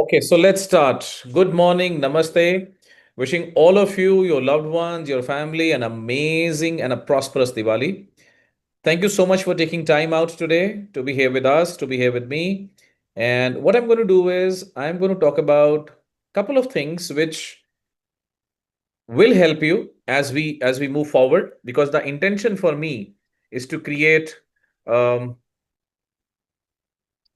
Okay, so let's start. Good morning, namaste. Wishing all of you, your loved ones, your family, an amazing and a prosperous Diwali. Thank you so much for taking time out today to be here with us, to be here with me. And what I'm going to do is I'm going to talk about a couple of things which will help you as we move forward, because the intention for me is to create um,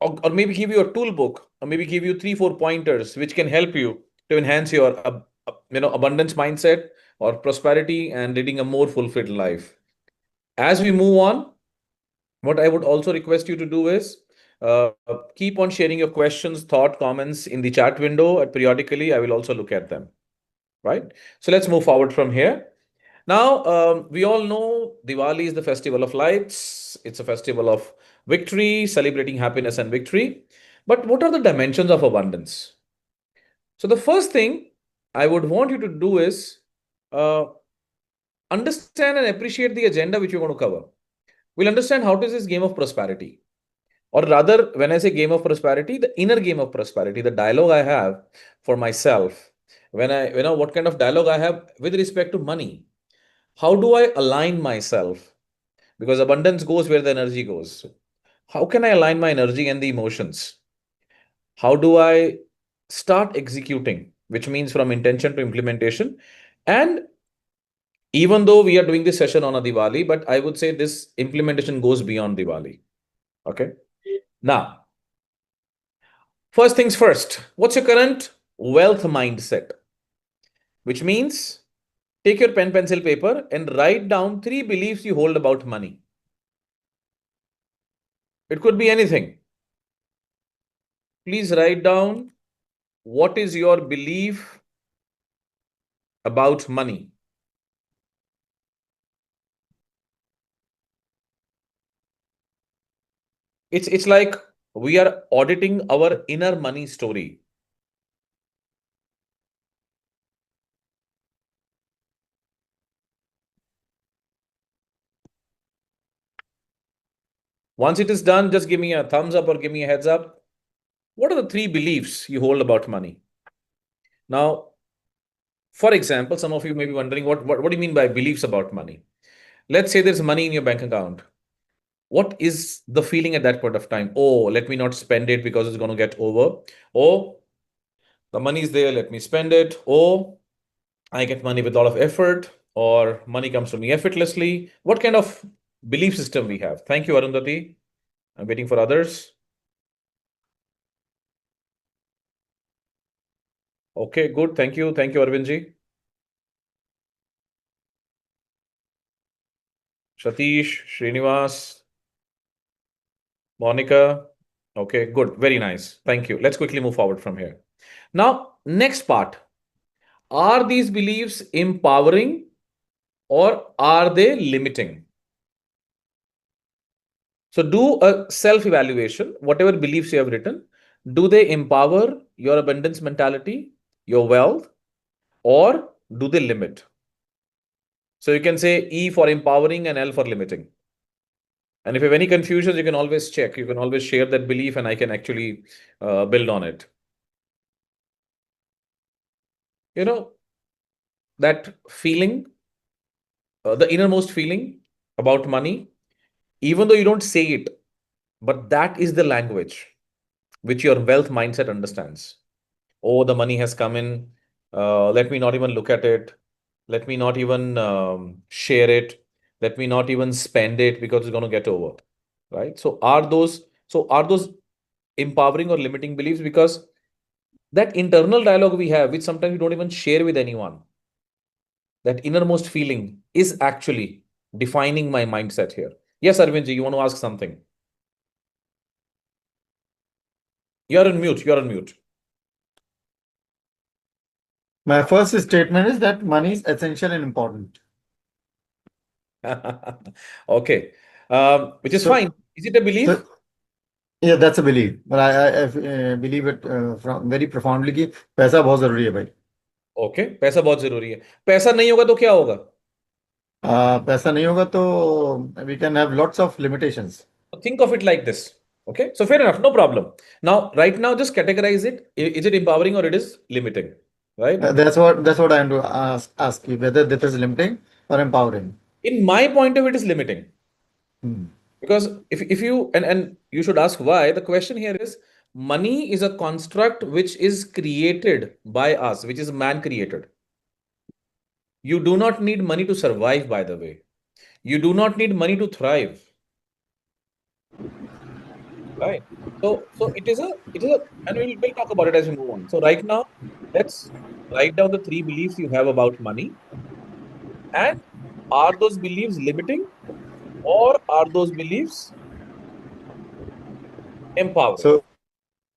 or maybe give you a tool book, or maybe give you 3 4 pointers which can help you to enhance your abundance mindset or prosperity and leading a more fulfilled life. As we move on, what I would also request you to do is keep on sharing your questions, thought, comments in the chat window, and periodically I will also look at them. Right, so let's move forward from here. Now, we all know Diwali is the festival of lights. It's a festival of victory, celebrating happiness and victory. But what are the dimensions of abundance? So, the first thing I would want you to do is uh, understand and appreciate the agenda which you're going to cover. We'll understand how it is this game of prosperity. Or rather, when I say game of prosperity, the inner game of prosperity, the dialogue I have for myself, what kind of dialogue I have with respect to money. How do I align myself? Because abundance goes where the energy goes. How can I align my energy and the emotions? How do I start executing, which means from intention to implementation? And even though we are doing this session on a Diwali, but I would say this implementation goes beyond Diwali. Okay. Now, first things first, what's your current wealth mindset? Which means take your pen, pencil, paper and write down 3 beliefs you hold about money. It could be anything. Please write down what is your belief about money. It's like we are auditing our inner money story. Once it is done, just give me a thumbs up or give me a heads up. What are the 3 beliefs you hold about money? Now, for example, some of you may be wondering, what do you mean by beliefs about money? Let's say there's money in your bank account. What is the feeling at that point of time? Oh, let me not spend it because it's going to get over. Oh, the money is there, let me spend it. Oh, I get money with a lot of effort, or money comes to me effortlessly. What kind of belief system we have? Thank you, Arundhati. I'm waiting for others. Okay, good. Thank you. Thank you, Arvindji. Satish, Srinivas, Monica. Okay, good. Very nice. Thank you. Let's quickly move forward from here. Now, next part. Are these beliefs empowering or are they limiting? So do a self-evaluation. Whatever beliefs you have written, do they empower your abundance mentality, your wealth, or do they limit? So you can say E for empowering and L for limiting. And if you have any confusions, you can always check. You can always share that belief and I can actually build on it. You know, that feeling, the innermost feeling about money, even though you don't say it, but that is the language which your wealth mindset understands. Oh, the money has come in. Let me not even look at it. Let me not even share it. Let me not even spend it because it's going to get over. Right. So are those empowering or limiting beliefs? Because that internal dialogue we have, which sometimes we don't even share with anyone, that innermost feeling is actually defining my mindset here. Yes, Arvindji, you want to ask something? You're on mute. You're on mute. My first statement is that money is essential and important. Okay. Which is So, fine. Is it a so belief? yeah, that's a belief. But I believe it from very profoundly कि पैसा बहुत जरूरी है भाई. Okay, पैसा बहुत जरूरी है. पैसा नहीं होगा तो क्या होगा? पैसा नहीं होगा तो we can have lots of limitations. Think of it like this. Okay, so fair enough, no problem. Now, right now, just categorize it. Is it empowering or it is limiting? Right? That's what I'm to ask you whether this is limiting or empowering. In my point of view, it is limiting. Hmm. Because if you and you should ask why, the question here is money is a construct which is created by us, which is man created. You do not need money to survive, by the way. You do not need money to thrive, right? So it is a, and we'll talk about it as we move on. So right now, let's write down the three beliefs you have about money, and are those beliefs limiting or are those beliefs empowering? So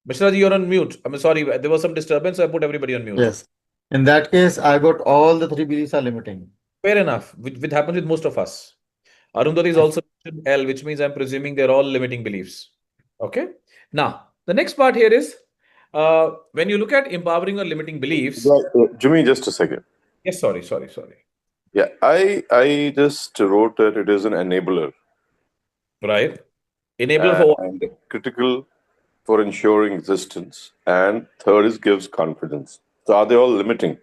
Mr. Raji, you're on mute. I'm sorry, there was some disturbance, so I put everybody on mute. yes, in that case, I got all the three beliefs are limiting. Fair enough, which happens with most of us. Arundhati is also mentioned L, which means I'm presuming they're all limiting beliefs. Okay. Now, the next part here is when you look at empowering or limiting beliefs. Well, Jimmy, just a second. Yes, sorry. Yeah, I just wrote that it is an enabler Right. Enabler for what? and critical for ensuring existence, and third is gives confidence. So are they all limiting?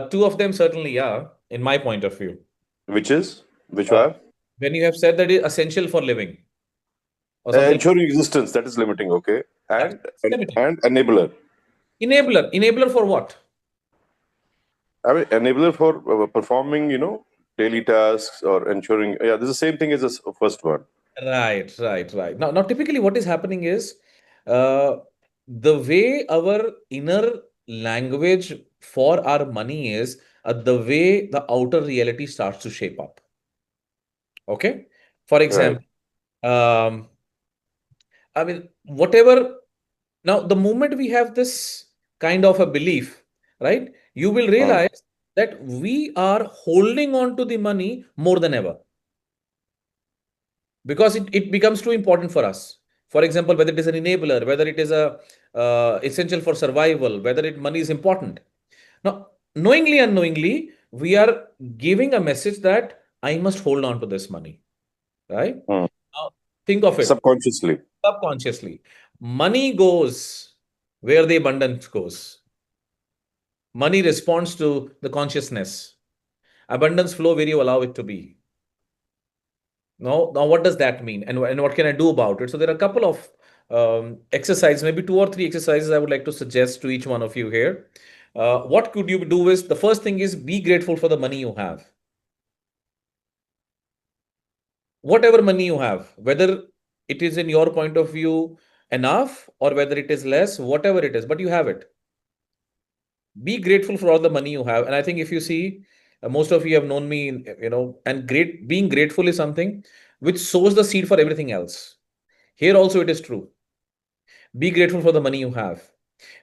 Two of them certainly are, in my point of view. Which Uh, are when you have said that it's essential for living or something, ensuring existence, that is limiting, okay, that's and limiting. and enabler. Enabler for what? I mean, enabler for performing, daily tasks or ensuring. Yeah, this is the same thing as the first one. Right. Now, typically, what is happening is uh, the way our inner language for our money is the way the outer reality starts to shape up. Okay. For Right. example, um, I mean, whatever. Now, the moment we have this kind of a belief, right, you will Hmm. realize that we are holding on to the money more than ever, because it becomes too important for us. For example, whether it is an enabler, whether it is a essential for survival, whether it money is important. Now, knowingly, unknowingly, we are giving a message that I must hold on to this money, right? Hmm. Now, think of it Subconsciously. subconsciously. Money goes where the abundance goes. Money responds to the consciousness. Abundance flow where you allow it to be. Now, what does that mean? And what can I do about it? So there are a couple of exercises, maybe two or three exercises I would like to suggest to each one of you here. What could you do is the first thing is be grateful for the money you have. Whatever money you have, whether it is in your point of view enough or whether it is less, whatever it is, but you have it. Be grateful for all the money you have. And I think if you see, most of you have known me, and being grateful is something which sows the seed for everything else. Here also it is true. Be grateful for the money you have.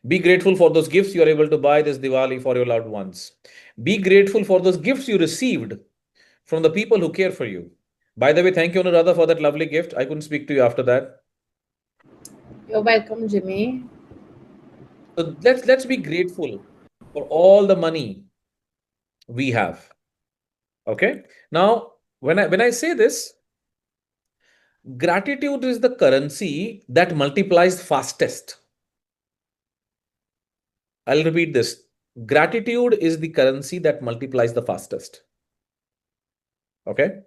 Be grateful for those gifts you are able to buy this Diwali for your loved ones. Be grateful for those gifts you received from the people who care for you. By the way, thank you, Anuradha, for that lovely gift. I couldn't speak to you after that. You're welcome, Jimmy. So let's be grateful for all the money we have. Okay. Now, when I say this, gratitude is the currency that multiplies fastest. I'll repeat this. Gratitude is the currency that multiplies the fastest. Okay.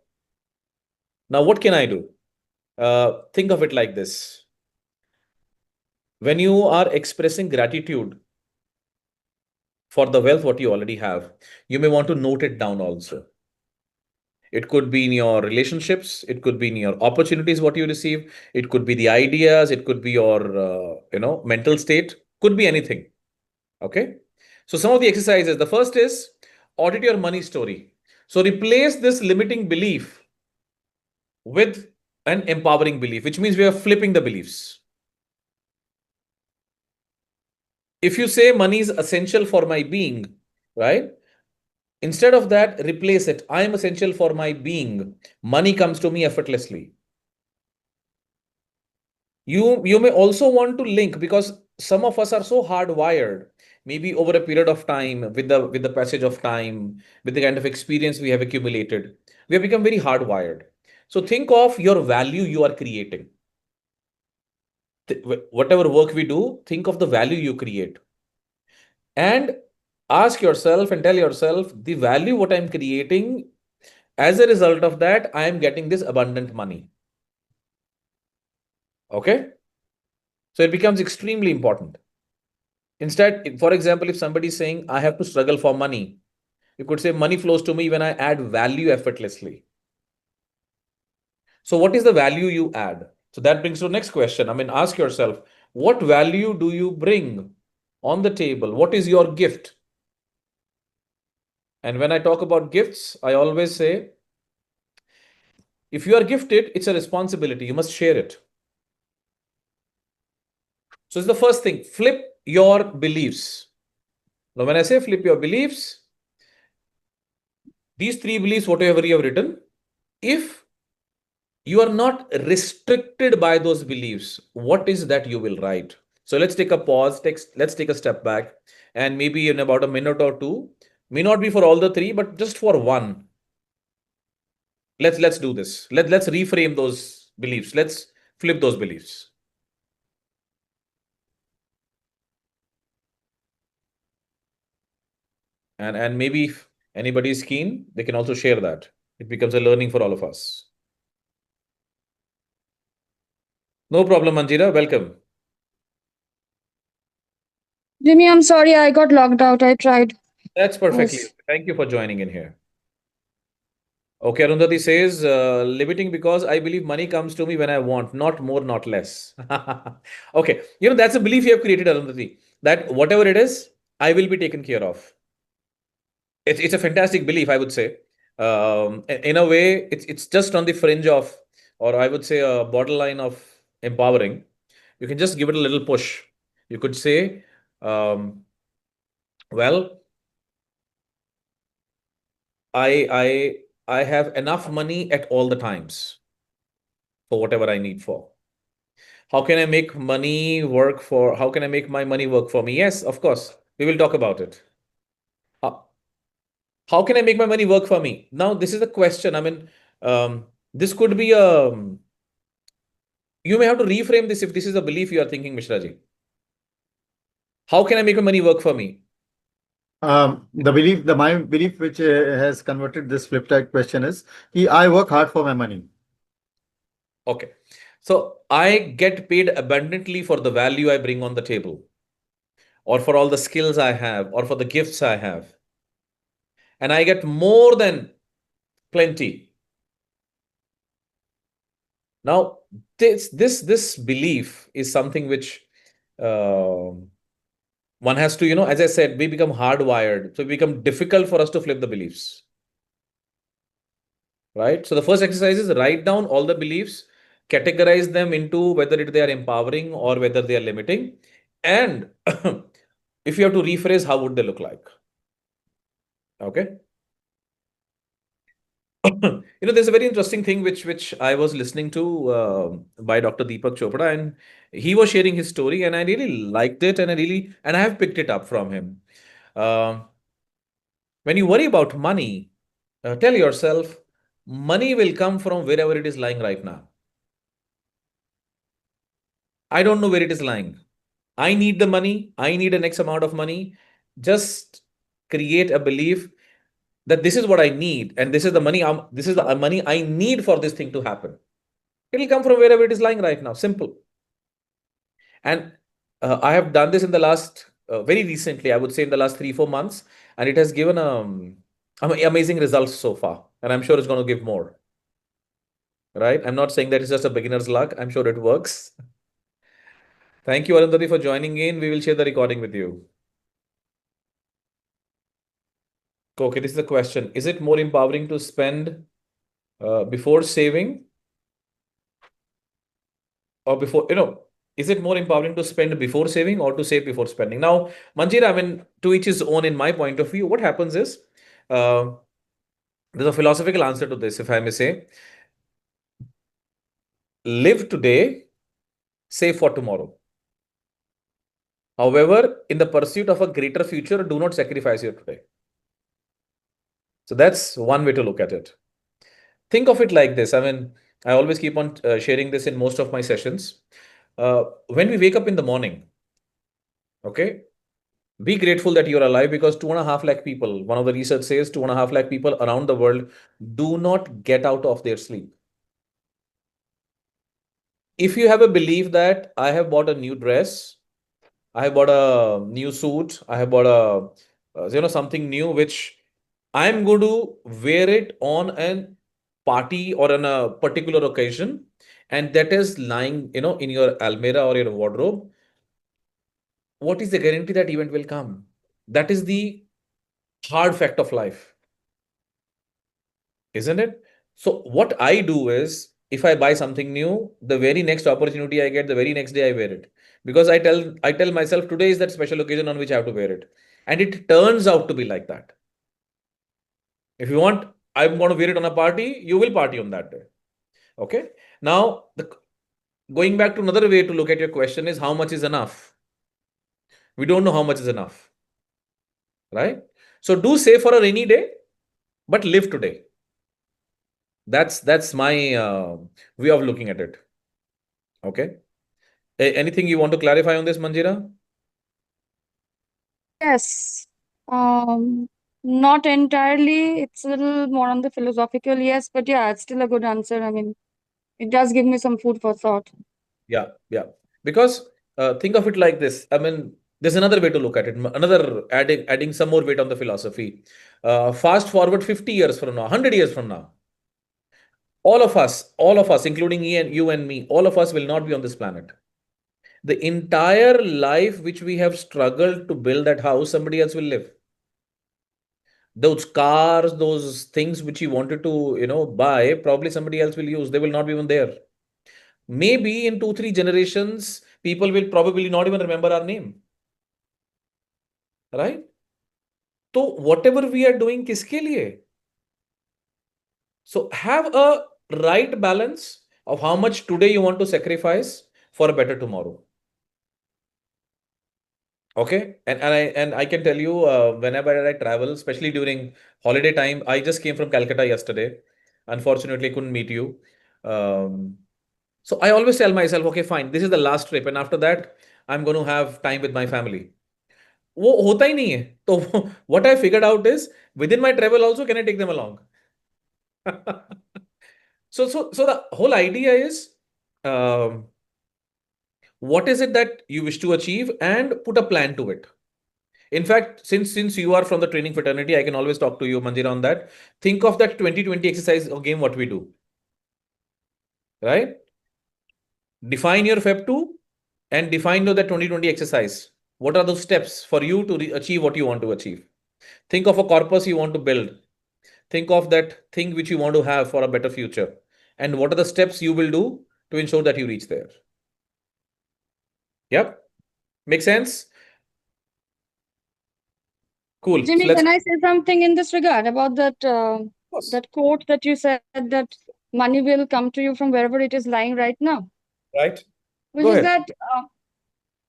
Now, what can I do? Think of it like this. When you are expressing gratitude for the wealth what you already have, you may want to note it down also. It could be in your relationships, it could be in your opportunities what you receive, it could be the ideas, it could be your mental state, could be anything. Okay. So some of the exercises. The first is audit your money story. So replace this limiting belief with an empowering belief, which means we are flipping the beliefs. If you say money is essential for my being, right? Instead of that, replace it. I am essential for my being. Money comes to me effortlessly. You may also want to link, because some of us are so hardwired, maybe over a period of time, with the passage of time, with the kind of experience we have accumulated, we have become very hardwired. So think of your value you are creating. whatever work we do, think of the value you create. And ask yourself and tell yourself the value what I'm creating, as a result of that, I am getting this abundant money. Okay? So it becomes extremely important. Instead, for example, if somebody is saying, I have to struggle for money, you could say, money flows to me when I add value effortlessly. So, what is the value you add? So, that brings to the next question. I mean, ask yourself, what value do you bring on the table? What is your gift? And when I talk about gifts, I always say, if you are gifted, it's a responsibility. You must share it. So, it's the first thing, flip your beliefs. Now, when I say flip your beliefs, these three beliefs, whatever you have written, if you are not restricted by those beliefs, what is that you will write? So let's take a pause, let's take a step back, and maybe in about a minute or two, may not be for all the three, but just for one. Let's do this. Let's reframe those beliefs. Let's flip those beliefs. And maybe if anybody is keen, they can also share that. It becomes a learning for all of us. No problem, Manjira. Welcome. Jimmy, I'm sorry, I got logged out. I tried. That's perfectly. Yes. Thank you for joining in here. Okay, Arundhati says, limiting because I believe money comes to me when I want, not more, not less. Okay, that's a belief you have created, Arundhati, that whatever it is, I will be taken care of. It's a fantastic belief, I would say. In a way, it's just on the fringe of, or I would say a borderline of empowering. You can just give it a little push. You could say, well, I have enough money at all the times for whatever I need for. How can I make money work for, how can I make my money work for me? Yes, of course. We will talk about it. How can I make my money work for me? Now, this is the question. I mean, this could be you may have to reframe this if this is a belief you are thinking, Mishraji. How can I make my money work for me? My belief, which has converted this flip type question is, I work hard for my money. Okay. So I get paid abundantly for the value I bring on the table, or for all the skills I have, or for the gifts I have. And I get more than plenty. Now, this belief is something which one has to, as I said, we become hardwired. So it become difficult for us to flip the beliefs. Right? So the first exercise is write down all the beliefs, categorize them into whether they are empowering or whether they are limiting. And if you have to rephrase, how would they look like? Okay. There's a very interesting thing which I was listening to by Dr. Deepak Chopra, and he was sharing his story, and I really liked it, and I have picked it up from him. When you worry about money, tell yourself, money will come from wherever it is lying right now. I don't know where it is lying. I need the money. I need an X amount of money. Just create a belief that this is what I need, and this is the money. This is the money I need for this thing to happen. It'll come from wherever it is lying right now. Simple. And I have done this in the last, very recently, I would say in the last 3-4 months, and it has given amazing results so far. And I'm sure it's going to give more. Right? I'm not saying that it's just a beginner's luck. I'm sure it works. Thank you, Arundhati, for joining in. We will share the recording with you. Okay, this is the question. Is it more empowering to spend before saving, or before, is it more empowering to spend before saving or to save before spending? Now, Manjira, I mean, to each his own in my point of view. What happens is, there's a philosophical answer to this, if I may say. Live today, save for tomorrow. However, in the pursuit of a greater future, do not sacrifice your today. So that's one way to look at it. Think of it like this. I mean, I always keep on sharing this in most of my sessions. When we wake up in the morning, okay, be grateful that you're alive because 2.5 lakh people, one of the research says 2.5 lakh people around the world do not get out of their sleep. If you have a belief that I have bought a new dress, I have bought a new suit, I have bought something new which I'm going to wear it on a party or on a particular occasion, and that is lying, in your almirah or your wardrobe. What is the guarantee that event will come? That is the hard fact of life, isn't it? So what I do is, if I buy something new, the very next opportunity I get, the very next day I wear it, because I tell myself today is that special occasion on which I have to wear it, and it turns out to be like that. If you want, I'm going to wear it on a party, you will party on that day. Okay. Now, going back to another way to look at your question is how much is enough? We don't know how much is enough, right? So do save for a rainy day, but live today. That's my way of looking at it. Okay. Anything you want to clarify on this, Manjira? Yes. Um, Not entirely. It's a little more on the philosophical, yes, but yeah, it's still a good answer. I mean, it does give me some food for thought. Yeah, yeah. Because think of it like this. I mean, there's another way to look at it. Another adding some more weight on the philosophy. Fast forward 50 years from now, 100 years from now, all of us, including you and me, all of us will not be on this planet. The entire life which we have struggled to build that house, somebody else will live. Those cars, those things which you wanted to, buy, probably somebody else will use. They will not be even there. Maybe in 2, 3 generations, people will probably not even remember our name. Right? So whatever we are doing, kiske liye? So have a right balance of how much today you want to sacrifice for a better tomorrow. Okay, and I can tell you, whenever I travel, especially during holiday time, I just came from Calcutta yesterday. Unfortunately, couldn't meet you. Um, so I always tell myself, okay, fine, this is the last trip, and after that, I'm going to have time with my family. वो होता ही नहीं है. तो what I figured out is within my travel also, can I take them along? So the whole idea is, um, what is it that you wish to achieve and put a plan to it. In fact, since you are from the training fraternity, I can always talk to you, Manjira, on that. Think of that 2020 exercise or game, what we do, right? Define your Feb 2 and define that 2020 exercise. What are those steps for you to achieve what you want to achieve? Think of a corpus you want to build. Think of that thing which you want to have for a better future. And what are the steps you will do to ensure that you reach there? Yep. Make sense? Cool. So Jimmy, let's. can I say something in this regard about that Pause. that quote that you said that money will come to you from wherever it is lying right now? Right. Which Go is ahead. that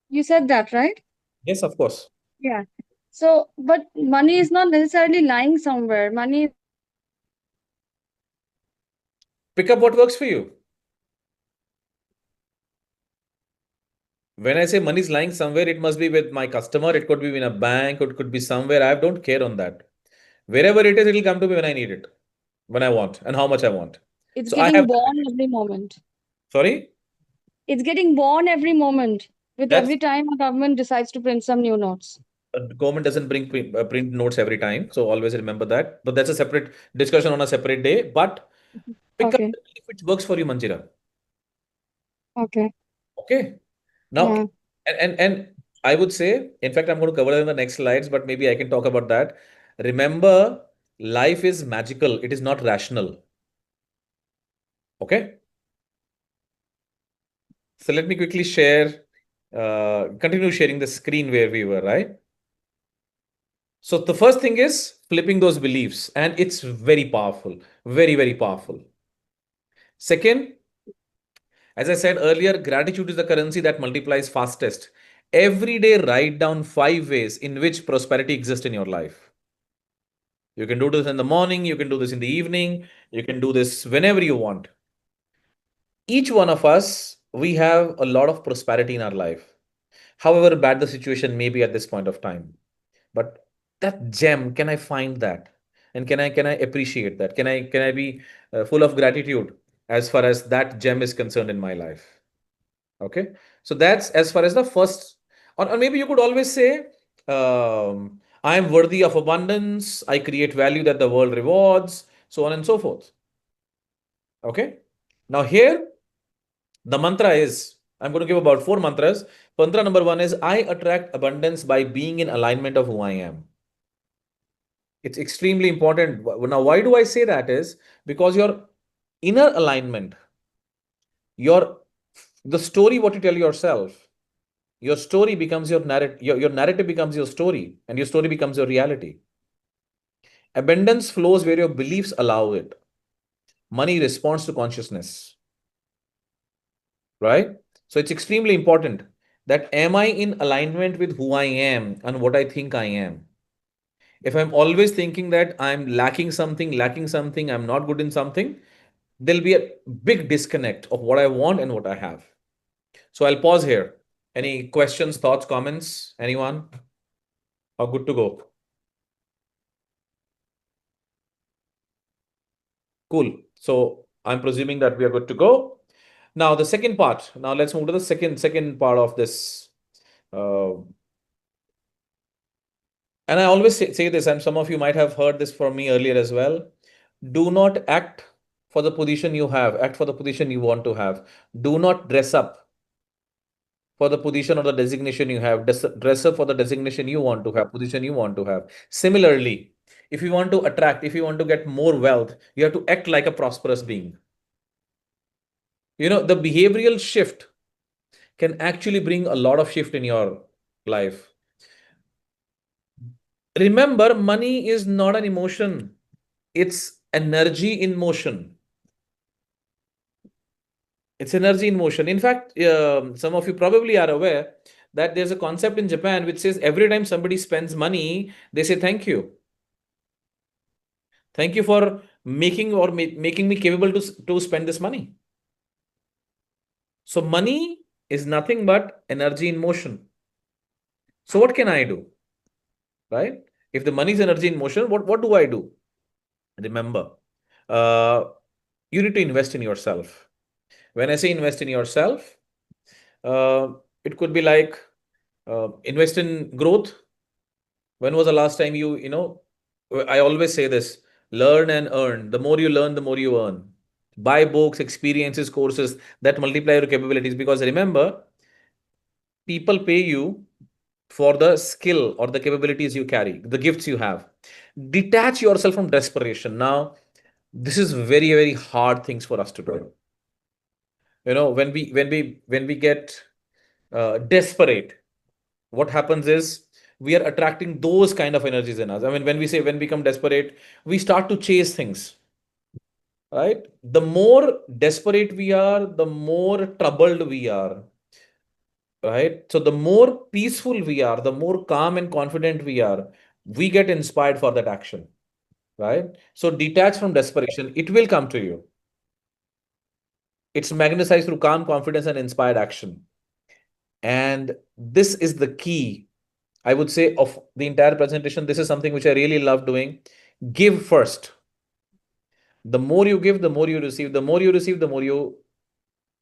you said that, right? Yes, of course. Yeah. So, but money is not necessarily lying somewhere. Money is Pick up what works for you. When I say money is lying somewhere, it must be with my customer. It could be in a bank. It could be somewhere. I don't care on that. Wherever it is, it'll come to me when I need it, when I want, and how much I want. it's So I getting have. born every moment. Sorry. It's getting born every moment with That's every time a government decides to print some new notes. government doesn't bring print notes every time. So always remember that. But that's a separate discussion on a separate day. But pick up Okay. if it works for you, Manjira. Okay. Okay. Now, Yeah. and I would say, in fact, I'm going to cover that in the next slides, but maybe I can talk about that. Remember, life is magical. It is not rational. Okay. So let me quickly continue sharing the screen where we were, right? So the first thing is flipping those beliefs, and it's very powerful, very, very powerful. Second, as I said earlier, gratitude is the currency that multiplies fastest. Every day, write down 5 ways in which prosperity exists in your life. You can do this in the morning, you can do this in the evening, you can do this whenever you want. Each one of us we have a lot of prosperity in our life. However bad the situation may be at this point of time. But that gem, can I find that? And can I appreciate that? Can I be full of gratitude as far as that gem is concerned in my life? Okay. So that's as far as the first, or maybe you could always say, I am worthy of abundance. I create value that the world rewards, so on and so forth. Okay. Now, here, the mantra is I'm going to give about 4 mantras. Mantra number 1 is I attract abundance by being in alignment of who I am. It's extremely important. Now, why do I say that is because your inner alignment, your the story what you tell yourself, your story becomes your narrative, your narrative becomes your story, and your story becomes your reality. Abundance flows where your beliefs allow it. Money responds to consciousness, right? So it's extremely important that am I in alignment with who I am and what I think I am? If I'm always thinking that I'm lacking something, I'm not good in something, there'll be a big disconnect of what I want and what I have. So I'll pause here. Any questions, thoughts, comments? Anyone? Or good to go? Cool. So I'm presuming that we are good to go. Now the second part. Now let's move to the second part of this. And I always say this, and some of you might have heard this from me earlier as well. Do not act for the position you have. Act for the position you want to have. Do not dress up for the position or the designation you have. Dress up for the designation you want to have, position you want to have. Similarly, if you want to attract, if you want to get more wealth, you have to act like a prosperous being. The behavioral shift can actually bring a lot of shift in your life. Remember, money is not an emotion, it's energy in motion. It's energy in motion. In fact, some of you probably are aware that there's a concept in Japan which says every time somebody spends money, they say thank you. Thank you for making me capable to spend this money. So money is nothing but energy in motion. So what can I do? Right? If the money is energy in motion, what do I do? Remember, uh, you need to invest in yourself. When I say invest in yourself, it could be like invest in growth. When was the last time I always say this, learn and earn. The more you learn, the more you earn. Buy books, experiences, courses that multiply your capabilities. Because remember, people pay you for the skill or the capabilities you carry, the gifts you have. Detach yourself from desperation. Now, this is very, very hard things for us to do. When we get desperate, what happens is we are attracting those kind of energies in us. I mean, when we become desperate, we start to chase things, right? The more desperate we are, the more troubled we are, right? So the more peaceful we are, the more calm and confident we are, we get inspired for that action, right? So detach from desperation, it will come to you. It's magnetized through calm confidence and inspired action. And this is the key, I would say, of the entire presentation. This is something which I really love doing. Give first. The more you give, the more you receive. The more you receive, the more you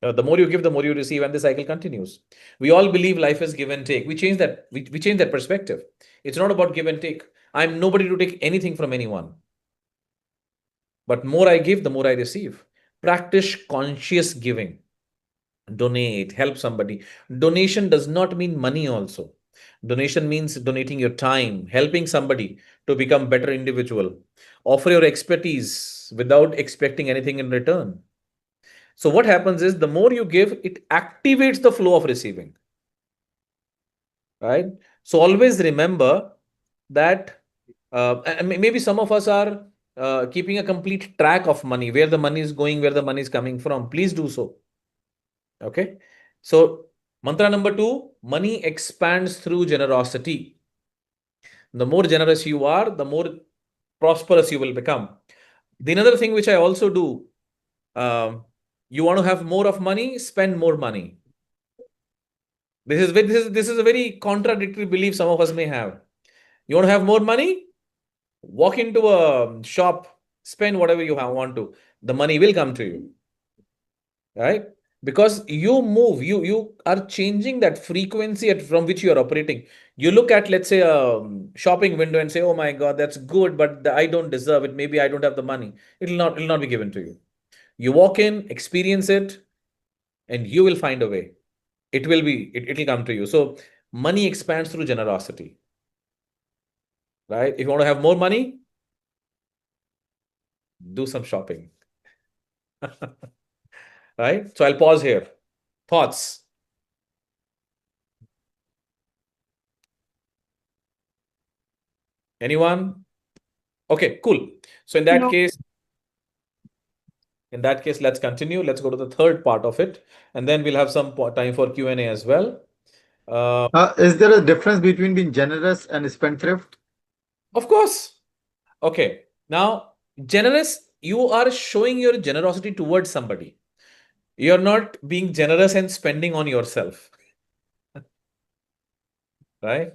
give, the more you receive, and the cycle continues. We all believe life is give and take. We change that. We change that perspective. It's not about give and take. I'm nobody to take anything from anyone. But more I give, the more I receive. Practice conscious giving. Donate, help somebody. Donation does not mean money also. Donation means donating your time, helping somebody to become better individual. Offer your expertise without expecting anything in return. So what happens is the more you give, it activates the flow of receiving. Right? So always remember that and maybe some of us are keeping a complete track of money, where the money is going, where the money is coming from. Please do so. Okay. So mantra number 2, money expands through generosity. The more generous you are, the more prosperous you will become. The another thing which I also do, um, You want to have more of money, spend more money. This is a very contradictory belief some of us may have. You want to have more money? Walk into a shop, spend whatever you want to. The money will come to you, right? Because you move, you are changing that frequency from which you are operating. You look at, let's say, a shopping window and say, "Oh my God, that's good, but I don't deserve it. Maybe I don't have the money." It'll not be given to you. You walk in, experience it, and you will find a way. It'll come to you. So money expands through generosity, right? If you want to have more money, do some shopping. Right? So I'll pause here. Thoughts? Anyone? Okay, cool. So in that No. case, let's continue. Let's go to the third part of it, and then we'll have some time for Q&A as well. Is there a difference between being generous and spendthrift? Of course. Okay. Now, generous, you are showing your generosity towards somebody. You're not being generous and spending on yourself, right?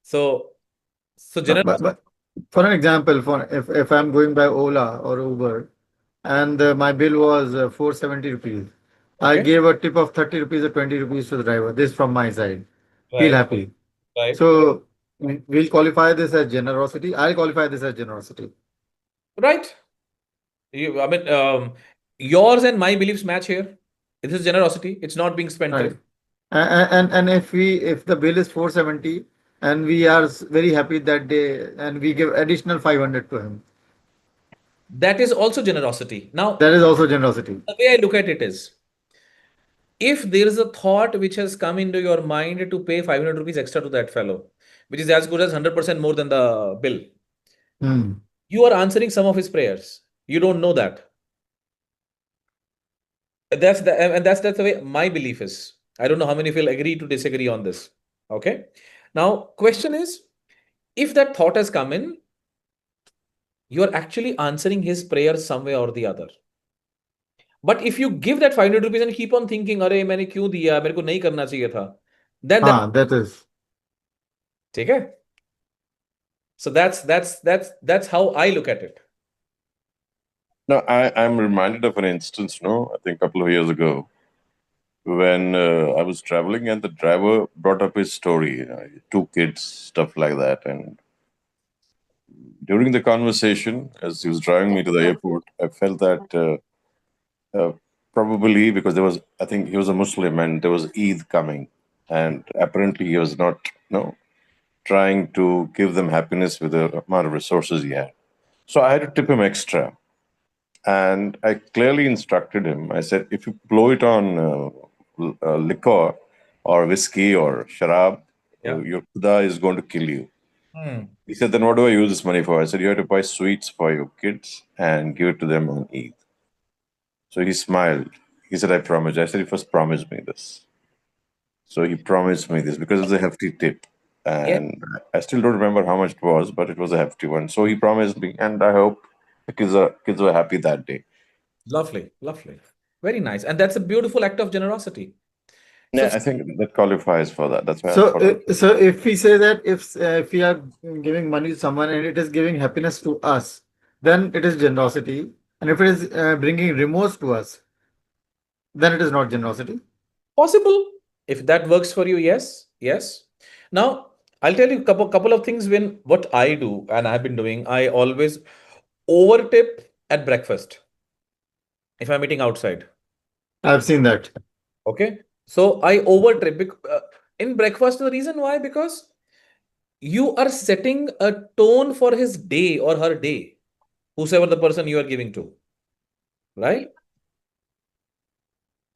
So But, generosity. but for an example, for if I'm going by Ola or Uber and my bill was 470 rupees, I Okay. gave a tip of 30 rupees or 20 rupees to the driver. This from my side. Feel Right. happy. Right. So we'll qualify this as generosity. I'll qualify this as generosity. Right. I mean, yours and my beliefs match here. This is generosity. It's not being spent Right. thrift. And if the bill is 470 and we are very happy that day and we give additional 500 to him, That is also generosity. Now, that is also generosity. the way I look at it is, if there is a thought which has come into your mind to pay 500 rupees extra to that fellow, which is as good as 100% more than the bill, Hmm. you are answering some of his prayers. You don't know that. That's the way my belief is. I don't know how many will agree to disagree on this. Okay. Now, question is, if that thought has come in, you are actually answering his prayer some way or the other. But if you give that 500 rupees and keep on thinking, अरे मैंने क्यों दिया, मेरे को नहीं करना चाहिए था, then That is. ठीक है? So that's how I look at it. No, I'm reminded of an instance, no, I think a couple of years ago, when I was traveling and the driver brought up his story, two kids, stuff like that. And during the conversation, as he was driving me to the airport, I felt that probably because there was, I think he was a Muslim and there was Eid coming. And apparently he was not, trying to give them happiness with the amount of resources he had. So I had to tip him extra. And I clearly instructed him. I said, if you blow it on liquor or whiskey or sharab, Yeah. your khuda is going to kill you. Hmm. He said, then what do I use this money for? I said, you have to buy sweets for your kids and give it to them on Eid. So he smiled. He said, I promise. I said, you first promise me this. So he promised me this because it was a hefty tip. Yeah. And I still don't remember how much it was, but it was a hefty one. So he promised me, and I hope the kids were happy that day. Lovely, lovely. Very nice. And that's a beautiful act of generosity. So Yeah, I think that qualifies for that. That's why I So, thought. so if we say that if we are giving money to someone and it is giving happiness to us, then it is generosity. And if it is bringing remorse to us, then it is not generosity. possible. If that works for you, yes, yes. Now, I'll tell you a couple of things when what I do and I've been doing. I always overtip at breakfast if I'm eating outside. I've seen that. Okay. So I overtrip in breakfast. The reason why, because you are setting a tone for his day or her day, whosoever the person you are giving to, right?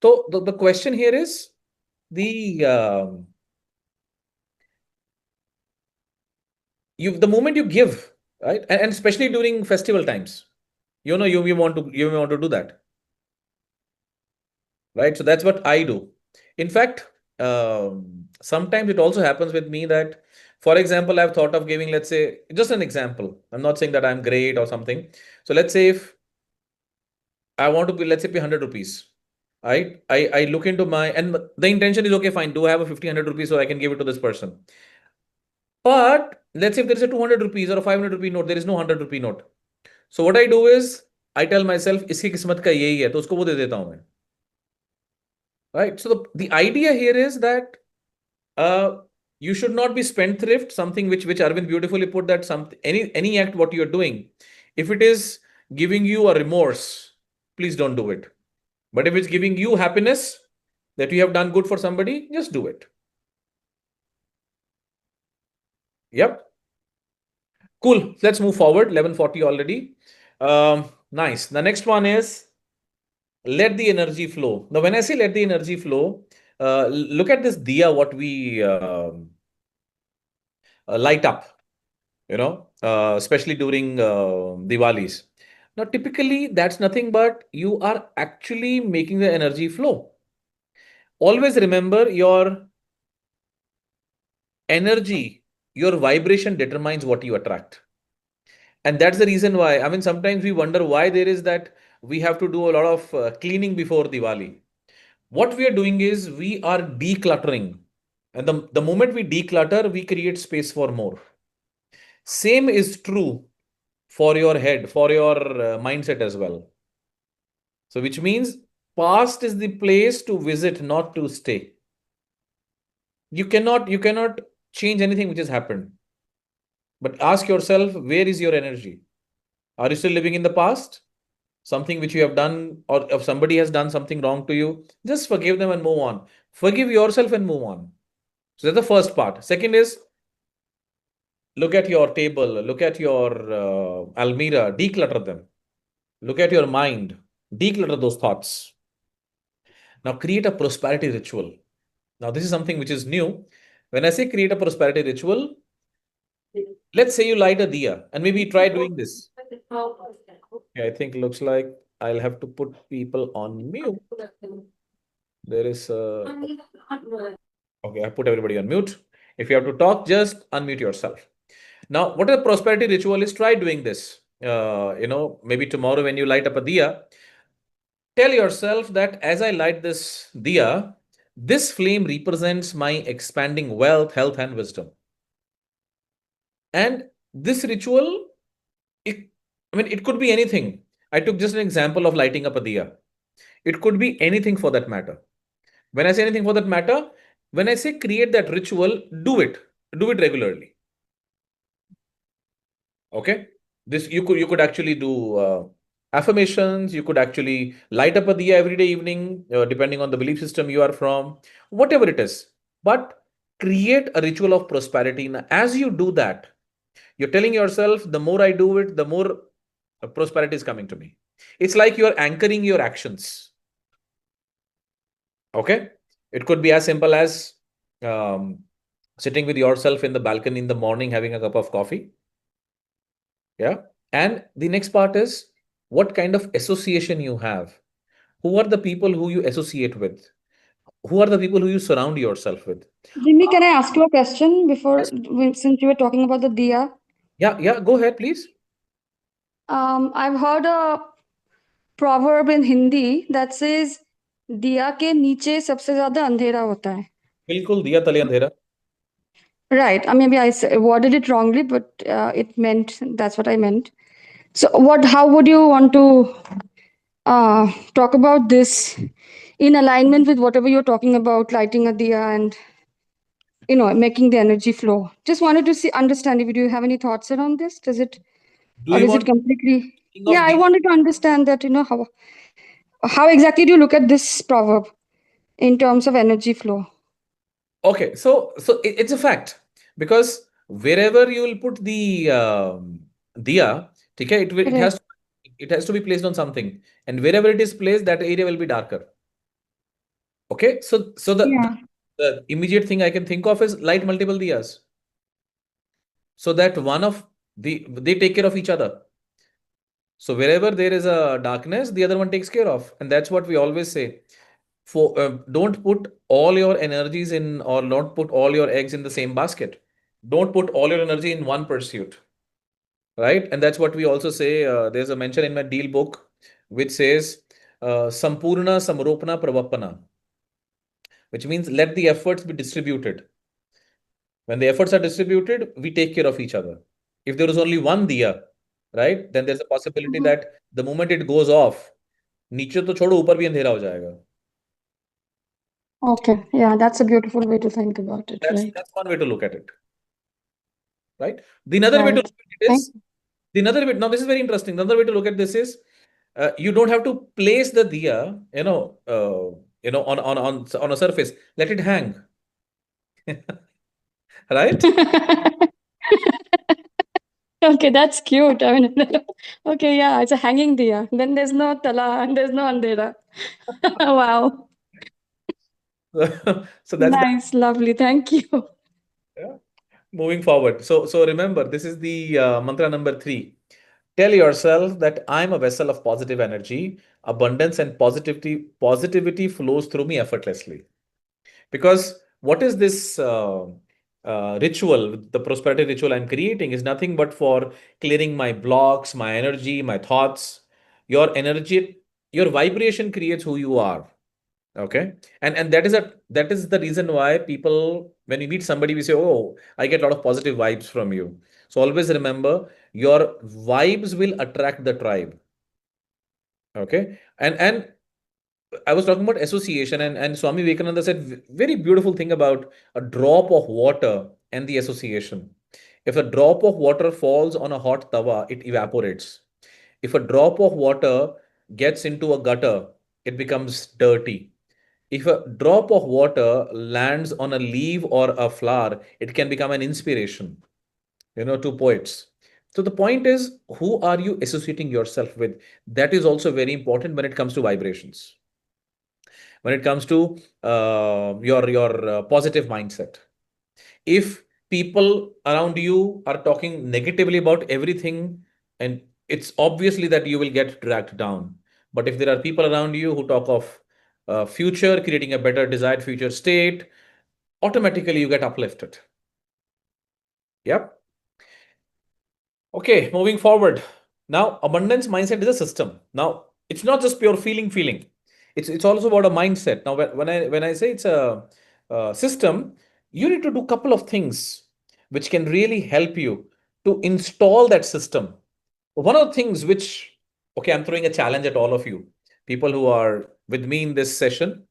So the question here is the moment you give, right, and especially during festival times, you want to do that, right? So that's what I do. In fact, sometimes it also happens with me that, for example, I've thought of giving, let's say, just an example. I'm not saying that I'm great or something. So let's say if I want to be, let's say, pay 100 rupees. right? I look into my, and the intention is okay, fine. Do I have a 1,500 rupees so I can give it to this person? But let's say if there's a 200 rupees or a 500 rupee note, there is no 100 rupee note. So what I do is I tell myself, इसकी किस्मत का यही है, तो उसको वो दे देता हूं मैं. Right? So the idea here is that uh, you should not be spendthrift, something which Arvind beautifully put, that any act what you're doing, if it is giving you a remorse, please don't do it. But if it's giving you happiness that you have done good for somebody, just do it. Yep. Cool. Let's move forward. 11:40 already. Nice. The next one is let the energy flow. Now, when I say let the energy flow, look at this diya, what we light up, especially during Diwalis. Now, typically, that's nothing but you are actually making the energy flow. Always remember your energy, your vibration determines what you attract. And that's the reason why, I mean, sometimes we wonder why there is that we have to do a lot of cleaning before Diwali. What we are doing is we are decluttering. And the moment we declutter, we create space for more. Same is true for your head, for your mindset as well. So, which means past is the place to visit, not to stay. You cannot change anything which has happened. But ask yourself, where is your energy? Are you still living in the past? Something which you have done, or if somebody has done something wrong to you, just forgive them and move on. Forgive yourself and move on. So that's the first part. Second is look at your table, look at your almirah, declutter them. Look at your mind, declutter those thoughts. Now create a prosperity ritual. Now, this is something which is new. When I say create a prosperity ritual, let's say you light a diya and maybe try doing this. Okay, I think looks like I'll have to put people on mute. There is okay, I put everybody on mute. If you have to talk, just unmute yourself. Now, what a prosperity ritual is, try doing this. Maybe tomorrow when you light up a diya, tell yourself that as I light this diya, this flame represents my expanding wealth, health, and wisdom. And this ritual, it could be anything. I took just an example of lighting up a diya. It could be anything for that matter. When I say anything for that matter, when I say create that ritual, do it regularly. Okay, this you could actually do affirmations. You could actually light up a diya every day evening, depending on the belief system you are from, whatever it is. But create a ritual of prosperity. Now, as you do that, you're telling yourself, the more I do it, the more prosperity is coming to me. It's like you're anchoring your actions. Okay, it could be as simple as sitting with yourself in the balcony in the morning, having a cup of coffee. Yeah. And the next part is what kind of association you have. Who are the people who you associate with? Who are the people who you surround yourself with? Jimmy, can I ask you a question Yes. since you were talking about the diya? Yeah, go ahead, please. I've heard a proverb in Hindi that says दिया के नीचे सबसे ज्यादा अंधेरा होता है. बिल्कुल दिया तले अंधेरा. Right. Maybe I worded it wrongly, but that's what I meant. So how would you want to talk about this in alignment with whatever you're talking about, lighting a diya and making the energy flow? Just wanted to understand if you do have any thoughts around this. Do Or you is it want completely? thinking Yeah, of I the wanted to understand that, how exactly do you look at this proverb in terms of energy flow? Okay, so it's a fact, because wherever you will put the diya, okay, Correct. it has to be placed on something, and wherever it is placed, that area will be darker. Okay, so Yeah. the immediate thing I can think of is light multiple diyas, so that one of they take care of each other. So wherever there is a darkness, the other one takes care of, and that's what we always say. Don't put all your energies in, or not put all your eggs in the same basket. Don't put all your energy in one pursuit, right? And that's what we also say. There's a mention in my deal book which says Sampurna Samropana Pravapana, which means let the efforts be distributed. When the efforts are distributed, we take care of each other. If there is only one diya, right, then there's a possibility Mhm. that the moment it goes off, नीचे तो छोड़ो ऊपर भी अंधेरा हो जाएगा. Okay, yeah, that's a beautiful way to think about it, right? That's one way to look at it, right? The another way to Right. look at it Thank is the another way. Now this is very interesting. The other way to look at this is you don't have to place the diya, on a surface. Let it hang, right? Okay, that's cute. I mean, okay, yeah, it's a hanging diya. Then there's no tala and there's no andhera. Wow. So that's the Nice, lovely. Thank you. yeah. Moving forward. So remember, this is the mantra number 3. Tell yourself that I'm a vessel of positive energy, abundance, and positivity. Positivity flows through me effortlessly. Because what is this ritual, the prosperity ritual I'm creating is nothing but for clearing my blocks, my energy, my thoughts. Your energy, your vibration creates who you are. Okay. And that is the reason why people, when we meet somebody, we say, oh, I get a lot of positive vibes from you. So always remember your vibes will attract the tribe. Okay. And I was talking about association, and Swami Vivekananda said very beautiful thing about a drop of water and the association. If a drop of water falls on a hot tawa, it evaporates. If a drop of water gets into a gutter, it becomes dirty. If a drop of water lands on a leaf or a flower, it can become an inspiration, to poets. So the point is, who are you associating yourself with? That is also very important when it comes to vibrations, when it comes to your positive mindset. If people around you are talking negatively about everything, and it's obviously that you will get dragged down. But if there are people around you who talk of future, creating a better desired future state, automatically you get uplifted. Yep. Okay, moving forward. Now, abundance mindset is a system. Now, it's not just pure feeling. It's also about a mindset. Now, when I say it's a system, you need to do a couple of things which can really help you to install that system. One of the things which, okay, I'm throwing a challenge at all of you, people who are with me in this session,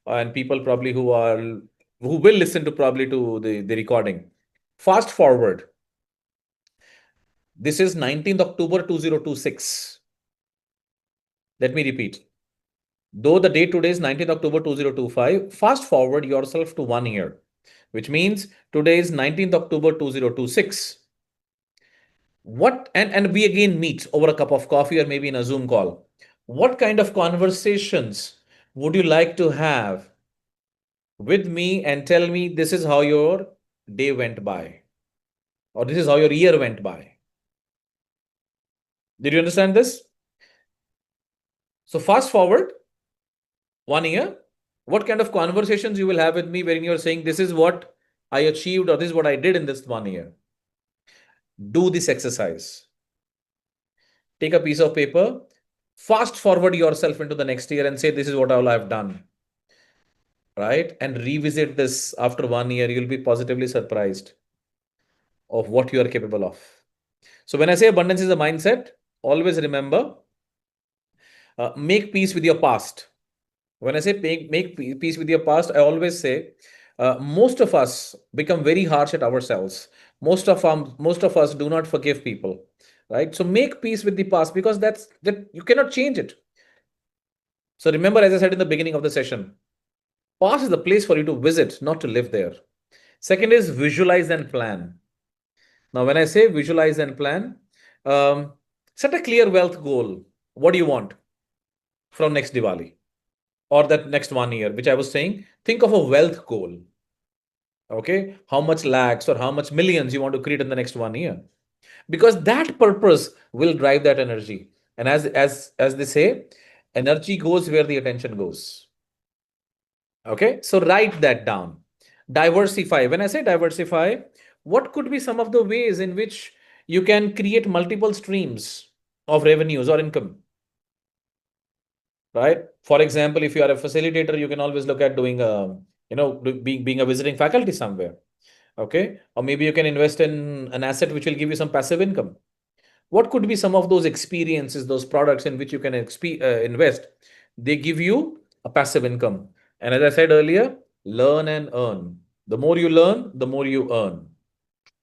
and people probably who will listen to probably to the recording. Fast forward. This is 19th October 2026. Let me repeat. Though the date today is 19th October 2025, fast forward yourself to 1 year, which means today is 19th October 2026. And we again meet over a cup of coffee or maybe in a Zoom call. What kind of conversations would you like to have with me and tell me this is how your day went by, or this is how your year went by? Did you understand this? So fast forward 1 year, what kind of conversations you will have with me when you're saying this is what I achieved or this is what I did in this 1 year? Do this exercise. Take a piece of paper, fast forward yourself into the next year and say this is what all I've done, right? And revisit this after 1 year. You'll be positively surprised of what you are capable of. So when I say abundance is a mindset, always remember, make peace with your past. When I say make peace with your past, I always say most of us become very harsh at ourselves. Most of us do not forgive people, right? So make peace with the past because that you cannot change it. So remember, as I said in the beginning of the session, past is the place for you to visit, not to live there. Second is visualize and plan. Now, when I say visualize and plan, um, set a clear wealth goal. What do you want from next Diwali? Or that next 1 year, which I was saying, think of a wealth goal. Okay, how much lakhs or how much millions you want to create in the next 1 year, because that purpose will drive that energy. And as they say, energy goes where the attention goes. Okay, so write that down. Diversify. When I say diversify, what could be some of the ways in which you can create multiple streams of revenues or income? right? For example, if you are a facilitator, you can always look at doing being a visiting faculty somewhere. Okay. Or maybe you can invest in an asset which will give you some passive income. What could be some of those experiences, those products in which you can invest? They give you a passive income. And as I said earlier, learn and earn. The more you learn, the more you earn,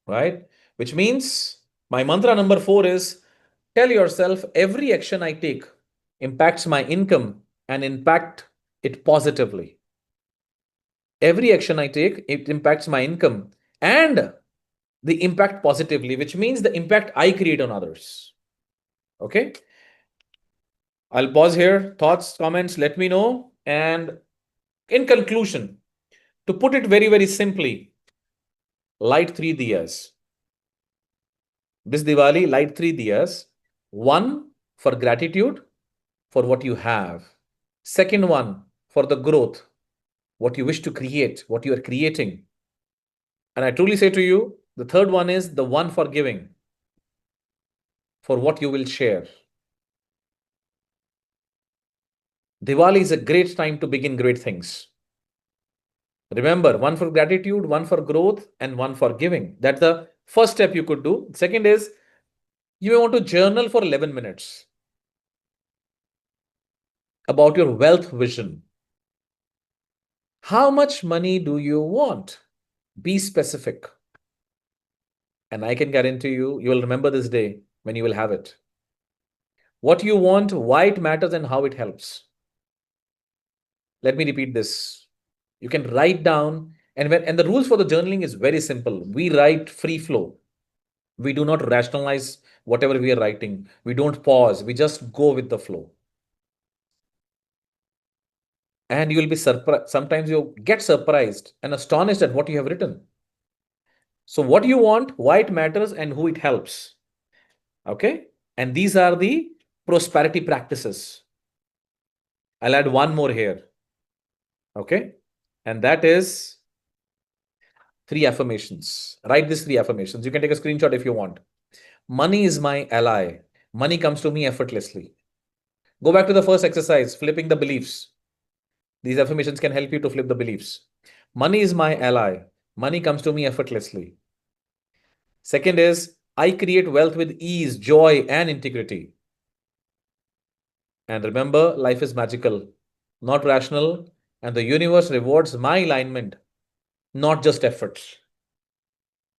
right? Which means my mantra number 4 is tell yourself every action I take impacts my income and impact it positively. Every action I take, it impacts my income and the impact positively, which means the impact I create on others. Okay. I'll pause here. Thoughts, comments, let me know. And in conclusion, to put it very, very simply, light 3 diyas. This Diwali, light 3 diyas. One for gratitude for what you have. Second one for the growth, what you wish to create, what you are creating. And I truly say to you, the third one is the one for giving, for what you will share. Diwali is a great time to begin great things. Remember, one for gratitude, one for growth, and one for giving. That's the first step you could do. Second is you may want to journal for 11 minutes about your wealth vision. How much money do you want? Be specific. And I can guarantee you, you will remember this day when you will have it. What you want, why it matters, and how it helps. Let me repeat this. You can write down, and the rules for the journaling is very simple. We write free flow. We do not rationalize whatever we are writing. We don't pause. We just go with the flow. And you will be surprised. Sometimes you get surprised and astonished at what you have written. So, what you want, why it matters, and who it helps. Okay. And these are the prosperity practices. I'll add one more here. Okay. And that is 3 affirmations. Write these 3 affirmations. You can take a screenshot if you want. Money is my ally. Money comes to me effortlessly. Go back to the first exercise, flipping the beliefs. These affirmations can help you to flip the beliefs. Money is my ally. Money comes to me effortlessly. Second is, I create wealth with ease, joy, and integrity. And remember, life is magical, not rational, and the universe rewards my alignment, not just efforts.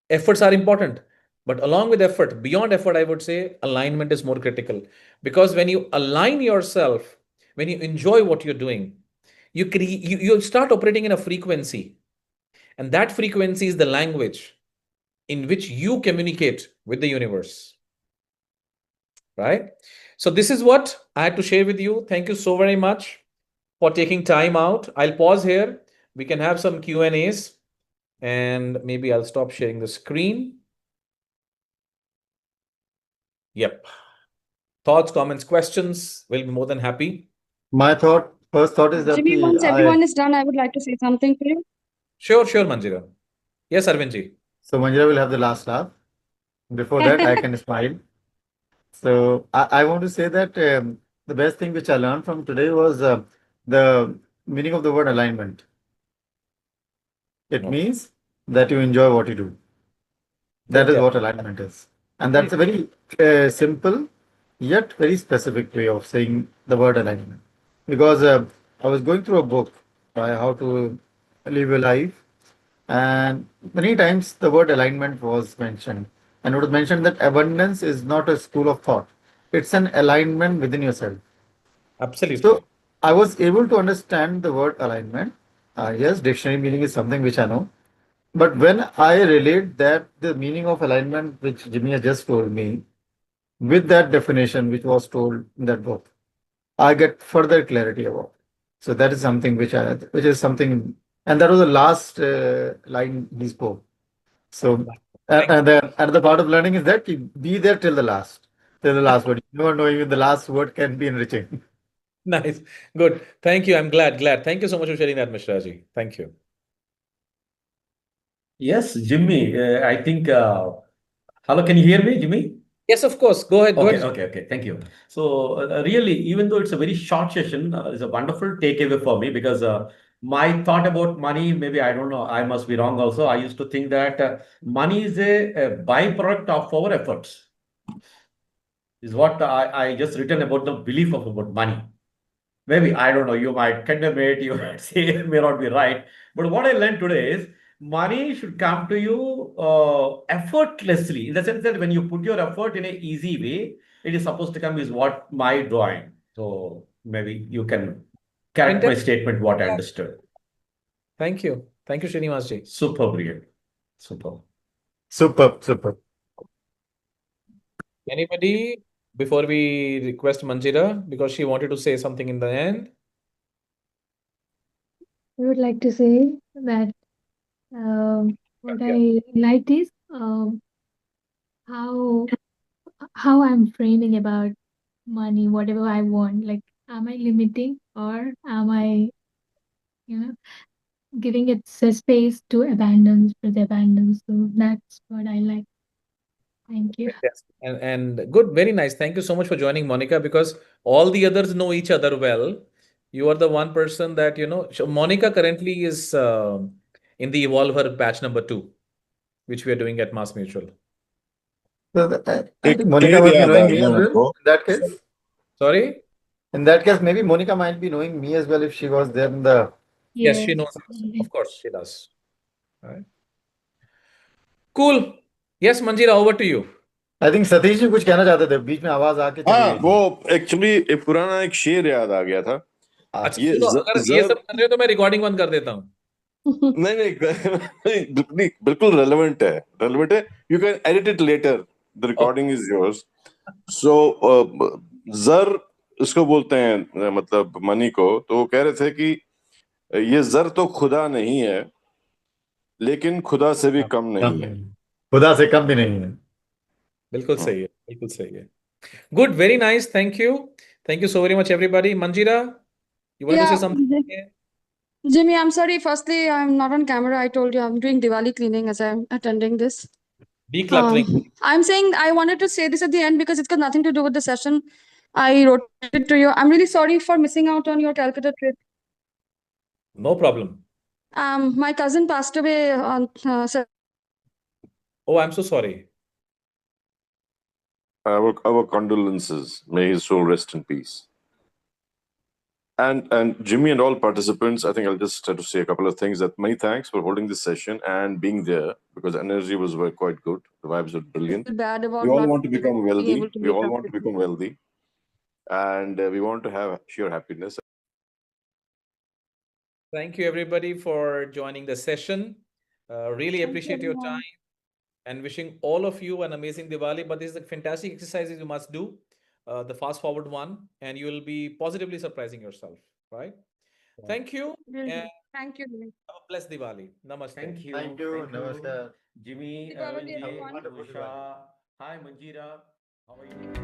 Efforts are important, but along with effort, beyond effort, I would say alignment is more critical. Because when you align yourself, when you enjoy what you're doing, you start operating in a frequency. And that frequency is the language in which you communicate with the universe. Right? So this is what I had to share with you. Thank you so very much for taking time out. I'll pause here. We can have some Q&As and maybe I'll stop sharing the screen. Yep. Thoughts, comments, questions. We'll be more than happy. My first thought is that Jimmy, once everyone is done, I would like to say something to you. Sure, Manjira. Yes, Arvindji. so Manjira will have the last laugh. Before that, I can smile. So I want to say that the best thing which I learned from today was the meaning of the word alignment. It Okay. means that you enjoy what you do. That is Yeah. what alignment is. And that's a very simple yet very specific way of saying the word alignment. Because I was going through a book by how to live a life, and many times the word alignment was mentioned. And it was mentioned that abundance is not a school of thought, it's an alignment within yourself. Absolutely. So I was able to understand the word alignment. Yes, dictionary meaning is something which I know. But when I relate that the meaning of alignment, which Jimmy has just told me, with that definition which was told in that book, I get further clarity about. So that is something which is something, and that was the last line he spoke. So, Thank and then another part of learning is that you be there till the last word. You never know, even the last word can be enriching. Nice. Good. Thank you. I'm glad. Thank you so much for sharing that, Mr. Raji. Thank you. Yes, Jimmy. I think. Hello, can you hear me, Jimmy? Yes, of course. Go ahead. Go Okay, ahead. okay. Thank you. So, really, even though it's a very short session, it's a wonderful takeaway for me because my thought about money, maybe I don't know, I must be wrong also. I used to think that money is a byproduct of our efforts, is what I just written about the belief of about money. Maybe, I don't know, you might condemn it, you might say it may not be right. But what I learned today is money should come to you effortlessly, in the sense that when you put your effort in an easy way, it is supposed to come, is what my drawing. So maybe you can correct my Fantastic. statement, what I understood. Thank you. Thank you, Srinivas ji. Super brilliant. Super. Superb, superb. Anybody before we request Manjira because she wanted to say something in the end? I would like to say that what I liked is how I'm framing about money, whatever I want. Like, am I limiting or am I, you know, giving it space to abandon for the abandon? So that's what I like. Thank you. Fantastic. And good, very nice. Thank you so much for joining, Monica, because all the others know each other well. You are the one person that, so Monica currently is in the Evolver batch number 2, which we are doing at Mass Mutual. So I एक think Monica शेर must be याद आ knowing me गया as well. उनको. In that case, Sorry? in that case, maybe Monica might be knowing me as well if she was there in the. Yes, she Yes. knows us. Of course, she does. All right. Cool. Yes, Manjira, over to you. I think Satish ji कुछ कहना चाहते थे बीच में आवाज आके चली हाँ, गई वो थी. एक्चुअली एक पुराना एक शेर याद आ गया था. अच्छा, ये सुनो, अगर ये जर सब कर रहे हो तो मैं रिकॉर्डिंग बंद कर देता हूँ. नहीं नहीं बिल्कुल रेलेवेंट है. You can edit it later. The recording is yours. So जर इसको बोलते हैं, मतलब मनी को. तो वो कह रहे थे कि ये जर तो खुदा नहीं है, लेकिन खुदा से भी कम नहीं है. खुदा से कम भी नहीं है. बिल्कुल सही है, बिल्कुल सही है. Good, very nice. Thank you. Thank you so very much, everybody. Manjira, you wanted to say Yeah, something? Jimmy, I'm sorry. Firstly, I'm not on camera. I told you I'm doing Diwali cleaning as I'm attending this. Decluttering. I'm saying I wanted to say this at the end because it's got nothing to do with the session. I wrote it to you. I'm really sorry for missing out on your Calcutta trip. No problem. My cousin passed away on Oh, I'm so sorry. Our condolences. May his soul rest in peace. And Jimmy and all participants, I think I'll just try to say a couple of things. That many thanks for holding this session and being there, because the energy was quite good. The vibes were brilliant. bad about We all not want to become being wealthy. able to We meet all up want to with you. become wealthy, and we want to have sheer happiness. Thank you, everybody, for joining the session. Really Thank you, appreciate your everyone. time and wishing all of you an amazing Diwali. But this is a fantastic exercise you must do, the fast forward one, and you will be positively surprising yourself, right? Thank you, Will and do. Thank you, Jimmy. have a blessed Diwali. Namaste. Thank you. Thank you. Thank you. Namaskar. Jimmy, Happy Diwali, Arvind, everyone. Usha. Hi, Manjira. How are you?